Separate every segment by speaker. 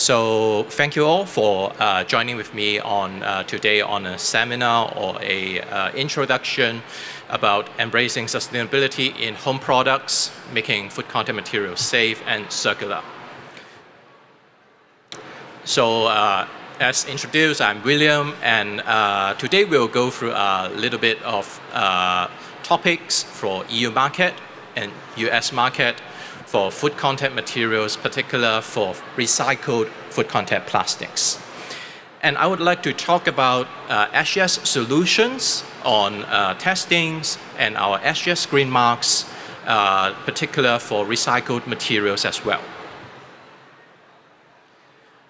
Speaker 1: So thank you all for joining with me on today on a seminar or a introduction about embracing sustainability in home products, making food contact materials safe and circular. So as introduced, I'm William, and today we'll go through a little bit of topics for EU market and US market for food contact materials, particular for recycled food contact plastics. And I would like to talk about SGS solutions on testings and our SGS green marks, particular for recycled materials as well.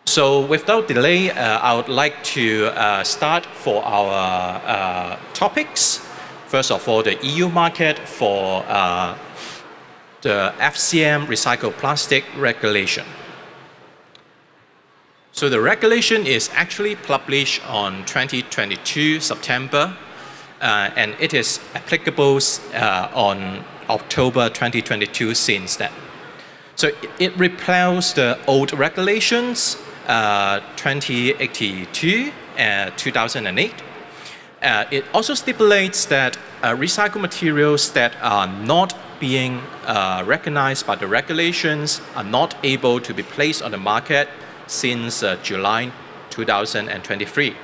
Speaker 1: So without delay, I would like to start for our topics. First of all, the EU market for the FCM recycled plastic regulation. So the regulation is actually published on 2022 September, and it is applicable on October 2022 since then. So it repeals the old regulations 2082 and 2008. It also stipulates that recycled materials that are not being recognized by the regulations are not able to be placed on the market since July 2023.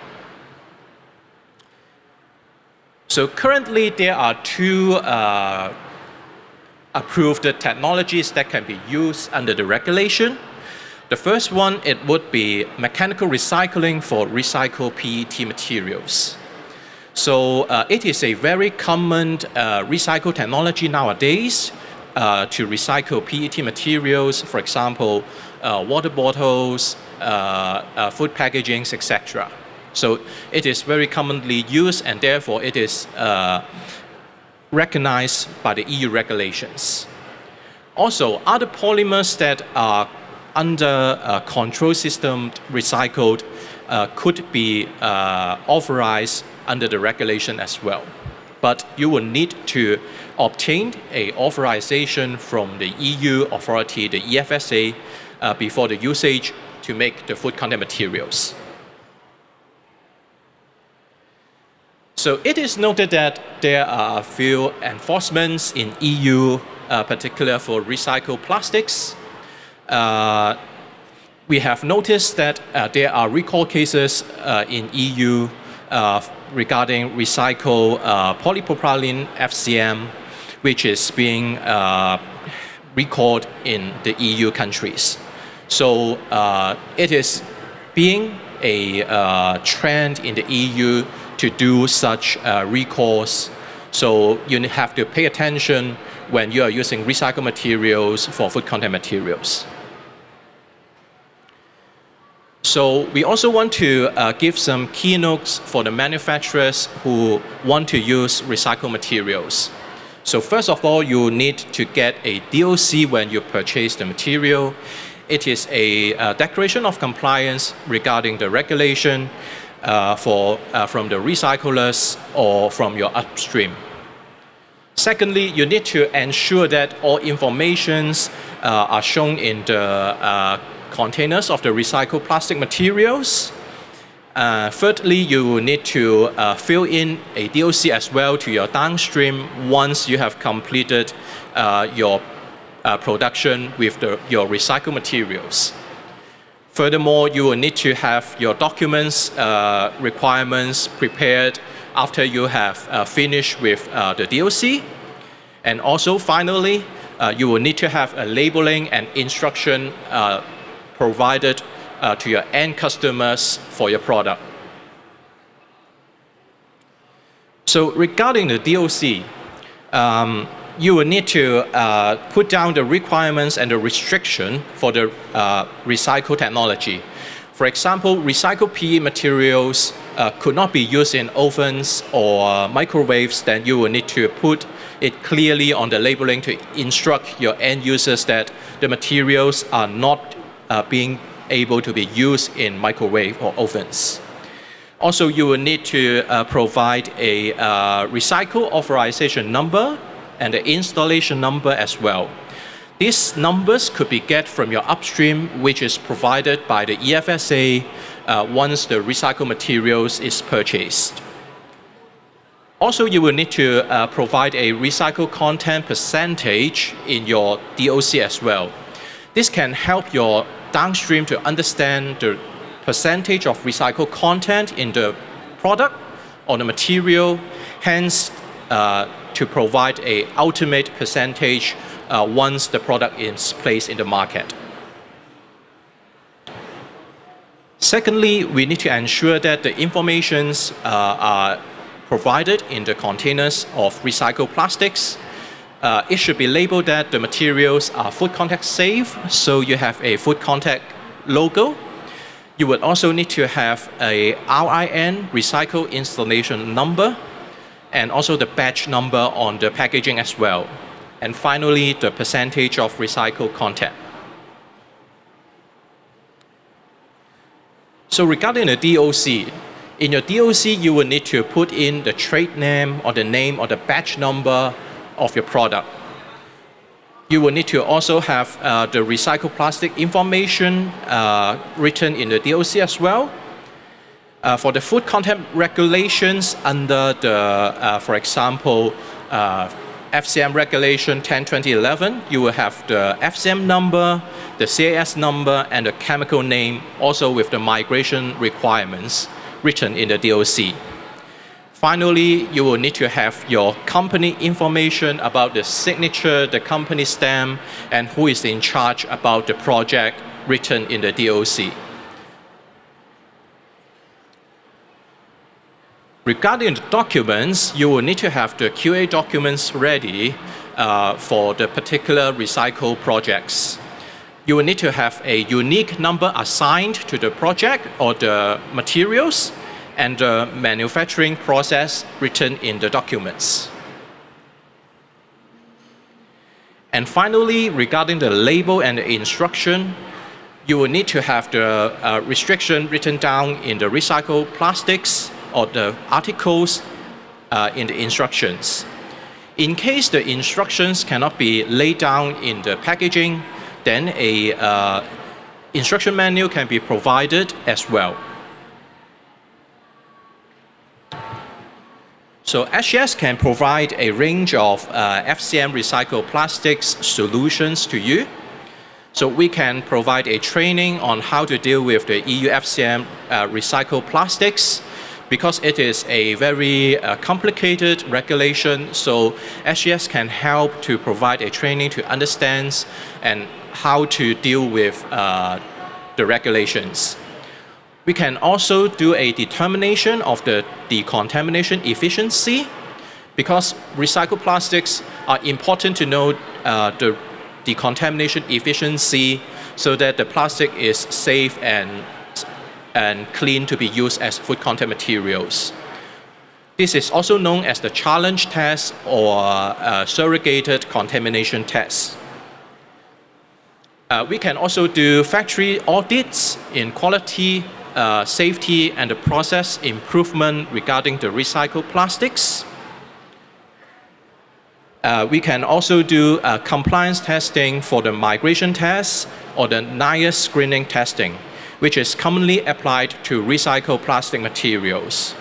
Speaker 1: So currently there are two approved technologies that can be used under the regulation. The first one, it would be mechanical recycling for recycled PET materials. So it is a very common recycle technology nowadays to recycle PET materials, for example, water bottles, food packagings, etc. So it is very commonly used, and therefore it is recognized by the EU regulations. Also, other polymers that are under a control system recycled could be authorized under the regulation as well. But you will need to obtain an authorization from the EU authority, the EFSA, before the usage to make the food contact materials. So it is noted that there are a few enforcements in EU, particular for recycled plastics. We have noticed that there are recall cases in EU regarding recycled polypropylene FCM, which is being recalled in the EU countries. So it is being a trend in the EU to do such recalls. So you have to pay attention when you are using recycled materials for food contact materials. So we also want to give some keynotes for the manufacturers who want to use recycled materials. So first of all, you need to get a DOC when you purchase the material. It is a declaration of compliance regarding the regulation from the recyclers or from your upstream. Secondly, you need to ensure that all informations are shown in the containers of the recycled plastic materials. Thirdly, you will need to fill in a DOC as well to your downstream once you have completed your production with your recycled materials. Furthermore, you will need to have your documents requirements prepared after you have finished with the DOC. And also, finally, you will need to have a labeling and instruction provided to your end customers for your product. So regarding the DOC, you will need to put down the requirements and the restriction for the recycled technology. For example, recycled PE materials could not be used in ovens or microwaves. Then you will need to put it clearly on the labeling to instruct your end users that the materials are not being able to be used in microwave or ovens. Also, you will need to provide a recycle authorization number and the installation number as well. These numbers could be get from your upstream, which is provided by the EFSA once the recycled materials is purchased. Also, you will need to provide a recycled content percentage in your DOC as well. This can help your downstream to understand the percentage of recycled content in the product or the material, hence to provide an ultimate percentage once the product is placed in the market. Secondly, we need to ensure that the informations are provided in the containers of recycled plastics. It should be labeled that the materials are food contact safe, so you have a food contact logo. You would also need to have a RIN, recycle installation number, and also the batch number on the packaging as well. And finally, the percentage of recycled content. So regarding the DOC, in your DOC, you will need to put in the trade name or the batch number of your product. You will need to also have the recycled plastic information written in the DOC as well. For the food content regulations under the, for example, FCM regulation 10/2011, you will have the FCM number, the CAS number, and the chemical name, also with the migration requirements written in the DOC. Finally, you will need to have your company information about the signature, the company stamp, and who is in charge about the project written in the DOC. Regarding the documents, you will need to have the QA documents ready for the particular recycle projects. You will need to have a unique number assigned to the project or the materials and the manufacturing process written in the documents. And finally, regarding the label and the instruction, you will need to have the restriction written down in the recycled plastics or the articles in the instructions. In case the instructions cannot be laid down in the packaging, then a instruction manual can be provided as well. So SGS can provide a range of FCM recycled plastics solutions to you. So we can provide a training on how to deal with the EU FCM recycled plastics, because it is a very complicated regulation. So SGS can help to provide a training to understand and how to deal with the regulations. We can also do a determination of the decontamination efficiency, because recycled plastics are important to know the decontamination efficiency so that the plastic is safe and clean to be used as food contact materials. This is also known as the challenge test or surrogated contamination test. We can also do factory audits in quality, safety, and the process improvement regarding the recycled plastics. We can also do compliance testing for the migration test or the NIOSH screening testing, which is commonly applied to recycled plastic materials.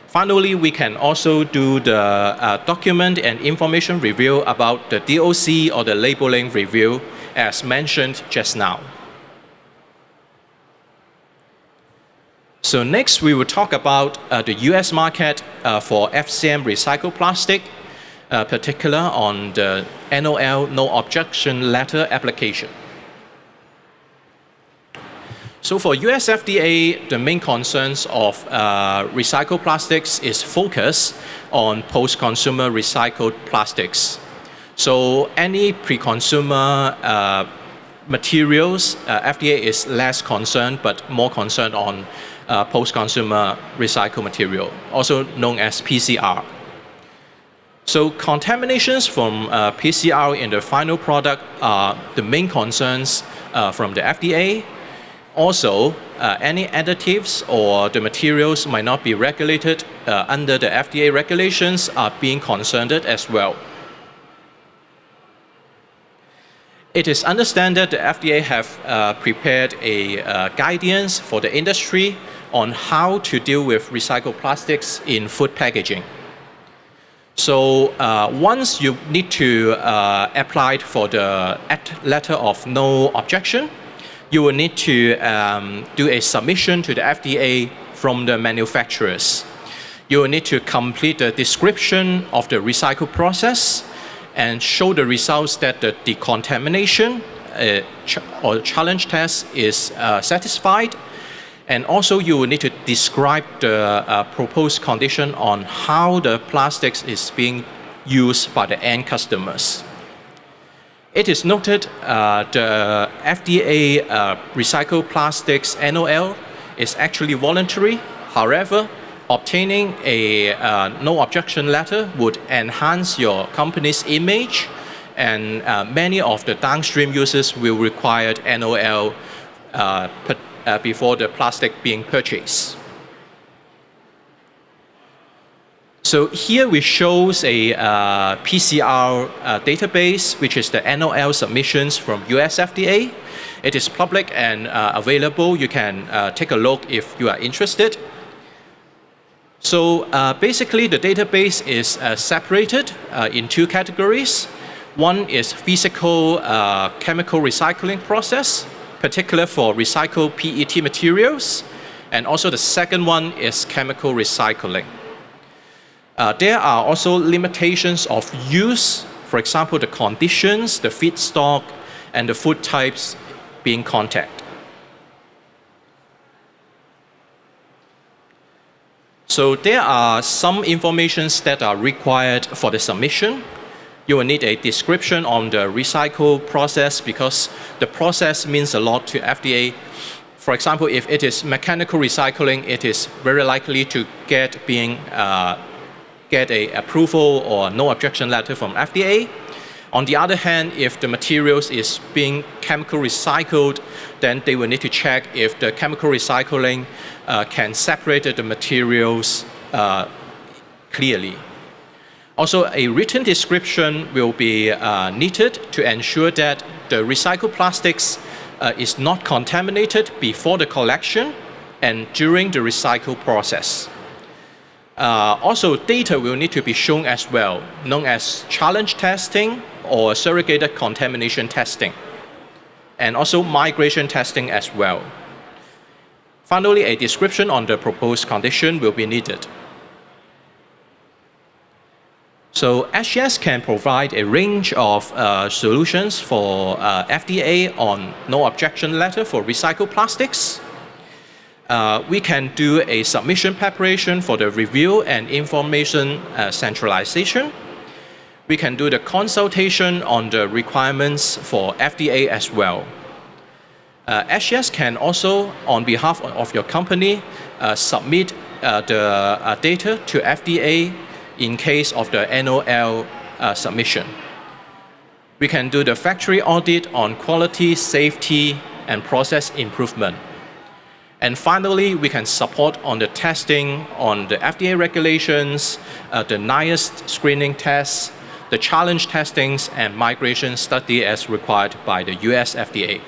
Speaker 1: Finally, we can also do the document and information review about the DOC or the labeling review, as mentioned just now. So next, we will talk about the US market for FCM recycled plastic, particular on the NOL, no objection letter application. So for US FDA, the main concerns of recycled plastics is focus on post-consumer recycled plastics. So any pre-consumer materials, FDA is less concerned, but more concerned on post-consumer recycled material, also known as PCR. So contaminations from PCR in the final product are the main concerns from the FDA. Also, any additives or the materials might not be regulated under the FDA regulations are being concerned as well. It is understood that the FDA have prepared a guidance for the industry on how to deal with recycled plastics in food packaging. So once you need to apply for the letter of no objection, you will need to do a submission to the FDA from the manufacturers. You will need to complete the description of the recycle process and show the results that the decontamination or challenge test is satisfied. And also you will need to describe the proposed condition on how the plastics is being used by the end customers. It is noted the FDA recycled plastics NOL is actually voluntary. However, obtaining a no objection letter would enhance your company's image, and many of the downstream users will require NOL before the plastic being purchased. So here we shows a PCR database, which is the NOL submissions from US FDA. It is public and available. You can take a look if you are interested. So basically the database is separated in two categories. One is physical chemical recycling process, particular for recycled PET materials. And also the second one is chemical recycling. There are also limitations of use, for example, the conditions, the feedstock, and the food types being contacted. So there are some informations that are required for the submission. You will need a description on the recycle process because the process means a lot to FDA. For example, if it is mechanical recycling, it is very likely to get a approval or no objection letter from FDA. On the other hand, if the materials is being chemical recycled, then they will need to check if the chemical recycling can separate the materials clearly. Also, a written description will be needed to ensure that the recycled plastics is not contaminated before the collection and during the recycle process. Also, data will need to be shown as well, known as challenge testing or surrogated contamination testing, and also migration testing as well. Finally, a description on the proposed condition will be needed. So SGS can provide a range of solutions for FDA on no objection letter for recycled plastics. We can do a submission preparation for the review and information centralization. We can do the consultation on the requirements for FDA as well. SGS can also, on behalf of your company, submit the data to FDA in case of the NOL submission. We can do the factory audit on quality, safety, and process improvement. And finally, we can support on the testing on the FDA regulations, the NIOSH screening tests, the challenge testings, and migration study as required by the US FDA.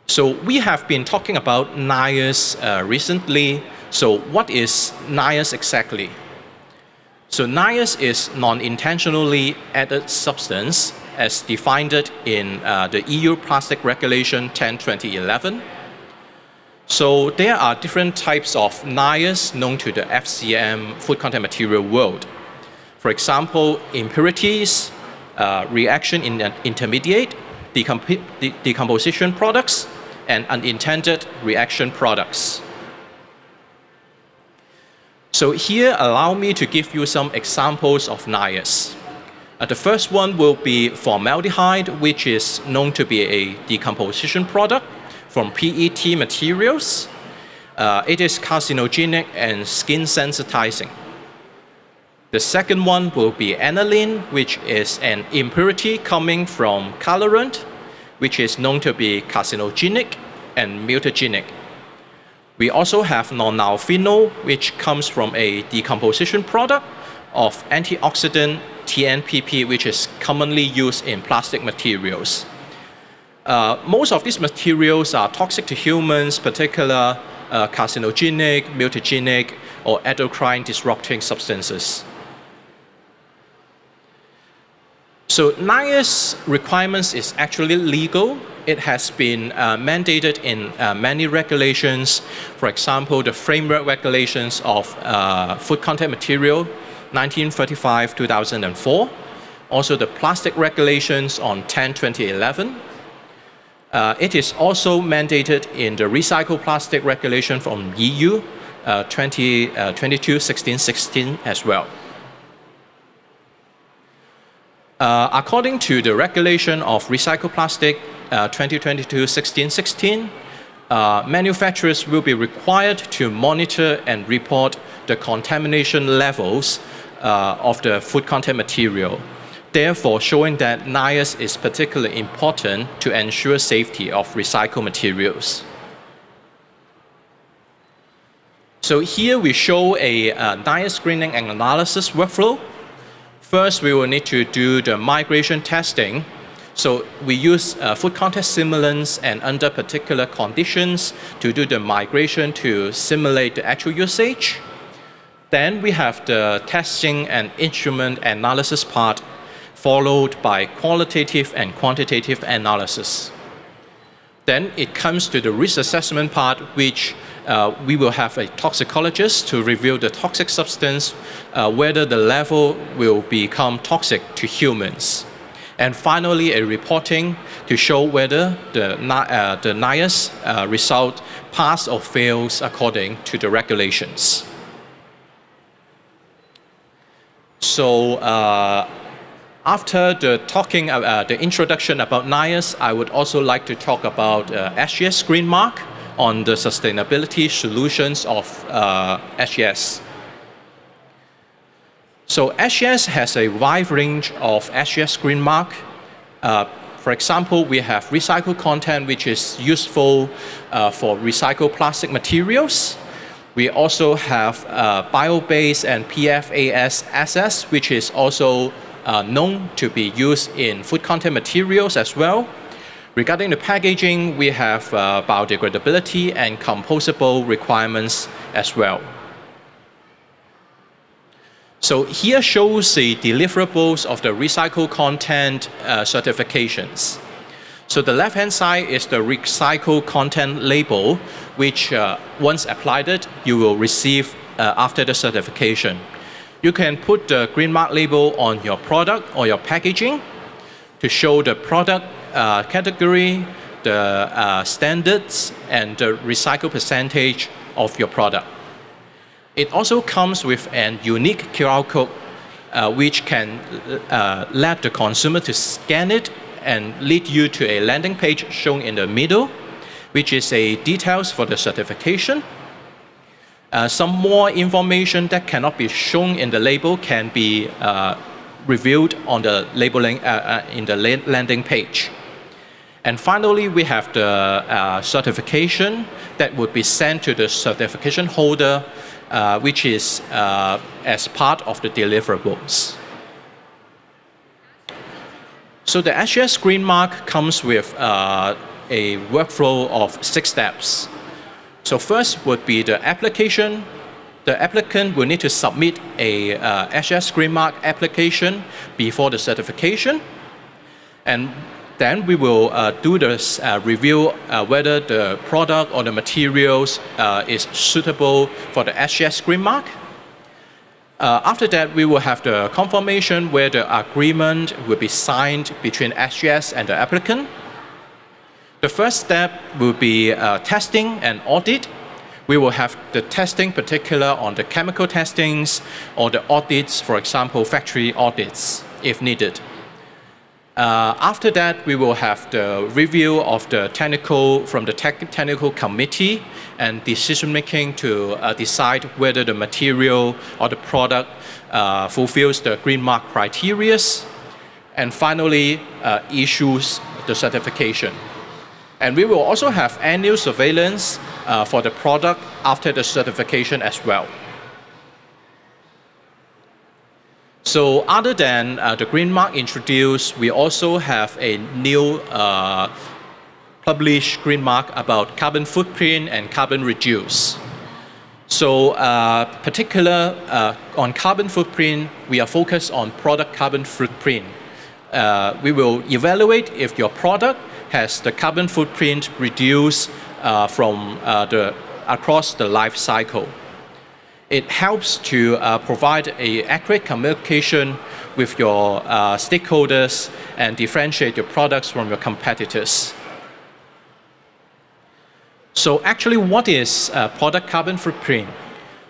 Speaker 1: So we have been talking about NIOSH recently. So what is NIOSH exactly? So NIOSH is non-intentionally added substance as defined in the EU Plastic Regulation 10/2011. So there are different types of NIOSH known to the FCM, food contact material world. For example, impurities, reaction in intermediate, decomposition products, and unintended reaction products. So here, allow me to give you some examples of NIOSH. The first one will be formaldehyde, which is known to be a decomposition product from PET materials. It is carcinogenic and skin sensitizing. The second one will be aniline, which is an impurity coming from colorant, which is known to be carcinogenic and mutagenic. We also have nonylphenol, which comes from a decomposition product of antioxidant TNPP, which is commonly used in plastic materials. Most of these materials are toxic to humans, particularly carcinogenic, mutagenic, or endocrine disrupting substances. So NIOSH requirements is actually legal. It has been mandated in many regulations. For example, the framework regulations of food contact material, 1935-2004. Also the plastic regulations on 10/2011. It is also mandated in the recycled plastic regulation from EU, 2022/1616 as well. According to the regulation of recycled plastic 2022/1616, manufacturers will be required to monitor and report the contamination levels of the food contact material, therefore showing that NIOSH is particularly important to ensure safety of recycled materials. So here we show a NIOSH screening and analysis workflow. First, we will need to do the migration testing. So we use food contact simulants and under particular conditions to do the migration to simulate the actual usage. Then we have the testing and instrument analysis part, followed by qualitative and quantitative analysis. Then it comes to the risk assessment part, which we will have a toxicologist to review the toxic substance, whether the level will become toxic to humans. And finally, a reporting to show whether the NIOSH result pass or fails according to the regulations. So after the introduction about NIOSH, I would also like to talk about SGS Green Mark on the sustainability solutions of SGS. So SGS has a wide range of SGS Green Mark. For example, we have recycled content, which is useful for recycled plastic materials. We also have bio-based and PFAS assets, which is also known to be used in food contact materials as well. Regarding the packaging, we have biodegradability and composable requirements as well. So here shows the deliverables of the recycled content certifications. So the left-hand side is the recycled content label, which once applied, you will receive after the certification. You can put the Green Mark label on your product or your packaging to show the product category, the standards, and the recycle percentage of your product. It also comes with an unique QR code which can let the consumer to scan it and lead you to a landing page shown in the middle, which is a details for the certification. Some more information that cannot be shown in the label can be reviewed on the labeling in the landing page. And finally, we have the certification that would be sent to the certification holder, which is as part of the deliverables. So the SGS Green Mark comes with a workflow of 6 steps. So first would be the application. The applicant will need to submit a SGS Green Mark application before the certification. And then we will do the review whether the product or the materials is suitable for the SGS Green Mark. After that, we will have the confirmation where the agreement will be signed between SGS and the applicant. The first step will be testing and audit. We will have the testing particular on the chemical testings or the audits, for example, factory audits, if needed. After that, we will have the review of the technical committee and decision making to decide whether the material or the product fulfills the Green Mark criteria, and finally issues the certification. And we will also have annual surveillance for the product after the certification as well. So other than the Green Mark introduced, we also have a new published Green Mark about carbon footprint and carbon reduce. So on carbon footprint, we are focused on product carbon footprint. We will evaluate if your product has the carbon footprint reduced across the life cycle. It helps to provide an accurate communication with your stakeholders and differentiate your products from your competitors. So actually, what is product carbon footprint?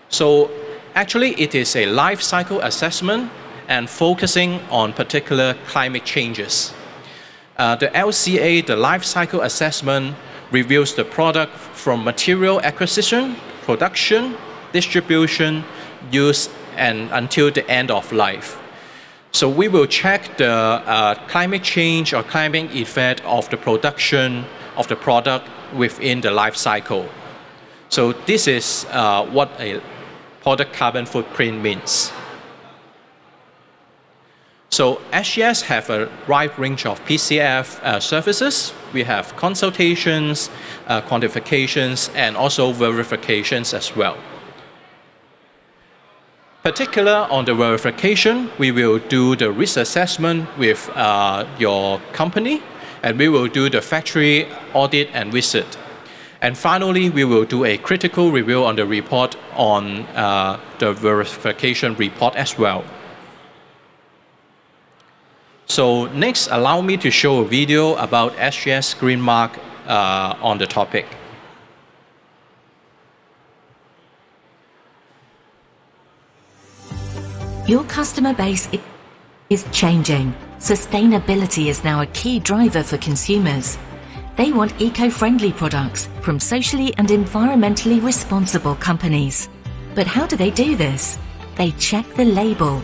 Speaker 1: So actually, it is a life cycle assessment and focusing on particular climate changes. The LCA, the life cycle assessment, reviews the product from material acquisition, production, distribution, use, and until the end of life. So we will check the climate change or climate effect of the production of the product within the life cycle. So this is what a product carbon footprint means. So SGS have a wide range of PCF services. We have consultations, quantifications, and also verifications as well. Particular on the verification, we will do the risk assessment with your company, and we will do the factory audit and visit. And finally, we will do a critical review on the report on the verification report as well. So next, allow me to show a video about SGS Green Mark on the topic.
Speaker 2: Your customer base is changing. Sustainability is now a key driver for consumers. They want eco-friendly products from socially and environmentally responsible companies. But how do they do this? They check the label.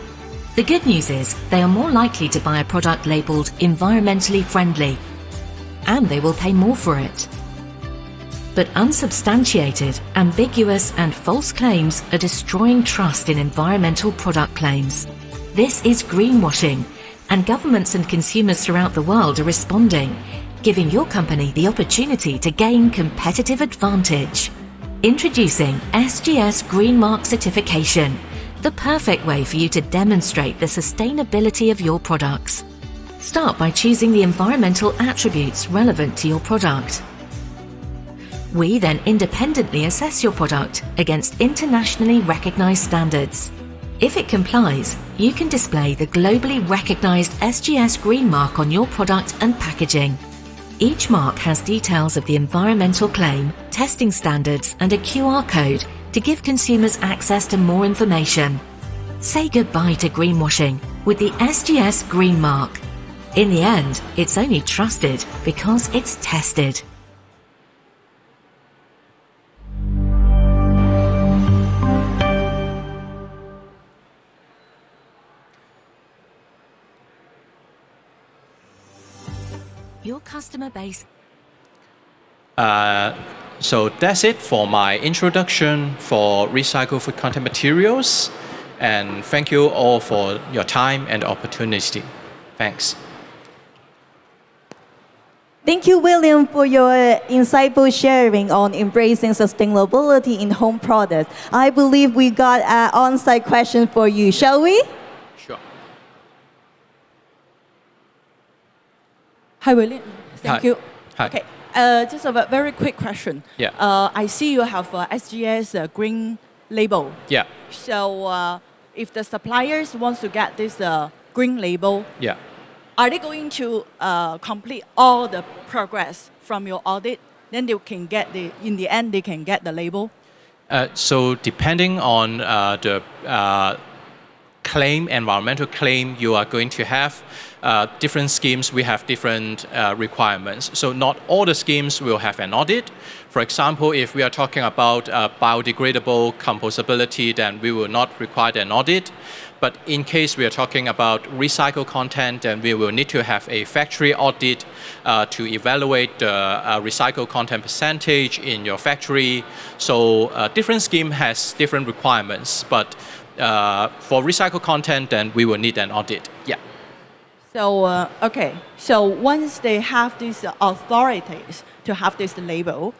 Speaker 2: The good news is they are more likely to buy a product labeled environmentally friendly, and they will pay more for it. But unsubstantiated, ambiguous and false claims are destroying trust in environmental product claims. This is greenwashing, and governments and consumers throughout the world are responding, giving your company the opportunity to gain competitive advantage. Introducing SGS Green Mark certification, the perfect way for you to demonstrate the sustainability of your products. Start by choosing the environmental attributes relevant to your product. We then independently assess your product against internationally recognized standards. If it complies, you can display the globally recognized SGS Green Mark on your product and packaging. Each mark has details of the environmental claim, testing standards, and a QR code to give consumers access to more information. Say goodbye to greenwashing with the SGS Green Mark. In the end, it's only trusted because it's tested. Your customer base.
Speaker 1: So that's it for my introduction for recycled food content materials. And thank you all for your time and opportunity. Thanks.
Speaker 3: Thank you, William, for your insightful sharing on embracing sustainability in home products. I believe we got an on-site question for you. Shall we?
Speaker 1: Sure.
Speaker 4: Hi, William. Thank
Speaker 1: Hi.
Speaker 4: you.
Speaker 1: Hi.
Speaker 4: Okay. Just a very quick question.
Speaker 1: Yeah.
Speaker 4: I see you have SGS green label.
Speaker 1: Yeah.
Speaker 4: So if the suppliers wants to get this green label,
Speaker 1: Yeah.
Speaker 4: are they going to complete all the progress from your audit? Then they can get in the end, they can get the label?
Speaker 1: So depending on the claim, environmental claim you are going to have, different schemes, we have different requirements. So not all the schemes will have an audit. For example, if we are talking about biodegradable composability, then we will not require an audit. But in case we are talking about recycled content, then we will need to have a factory audit to evaluate the recycled content percentage in your factory. So different scheme has different requirements, but For recycled content, then we will need an audit. Yeah.
Speaker 4: So, okay. So once they have these authorities to have this label,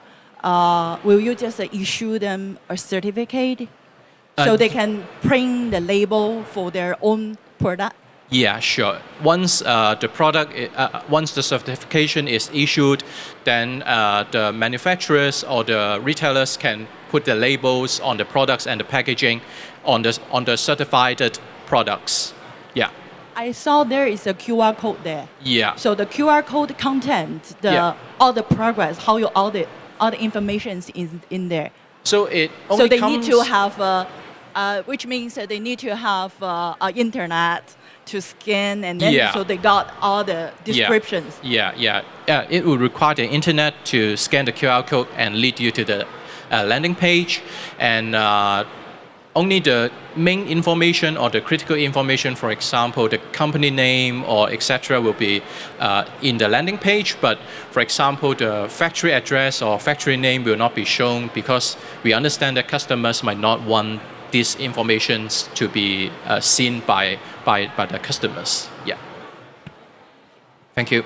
Speaker 4: will you just issue them a certificate so they can print the label for their own product?
Speaker 1: Yeah, sure. Once once the certification is issued, then the manufacturers or the retailers can put the labels on the products and the packaging on the certified products. Yeah.
Speaker 4: I saw there is a QR code there.
Speaker 1: Yeah.
Speaker 4: So the QR code content,
Speaker 1: Yeah.
Speaker 4: all the progress, how you audit, all the information is in there.
Speaker 1: So it only
Speaker 4: So they
Speaker 1: comes,
Speaker 4: need to have, which means that they need to have internet to scan, and then
Speaker 1: Yeah.
Speaker 4: so they got all the descriptions.
Speaker 1: Yeah. It will require the internet to scan the QR code and lead you to the landing page, and only the main information or the critical information, for example, the company name or etc., will be in the landing page. But for example, the factory address or factory name will not be shown because we understand that customers might not want these informations to be seen by the customers. Yeah. Thank you.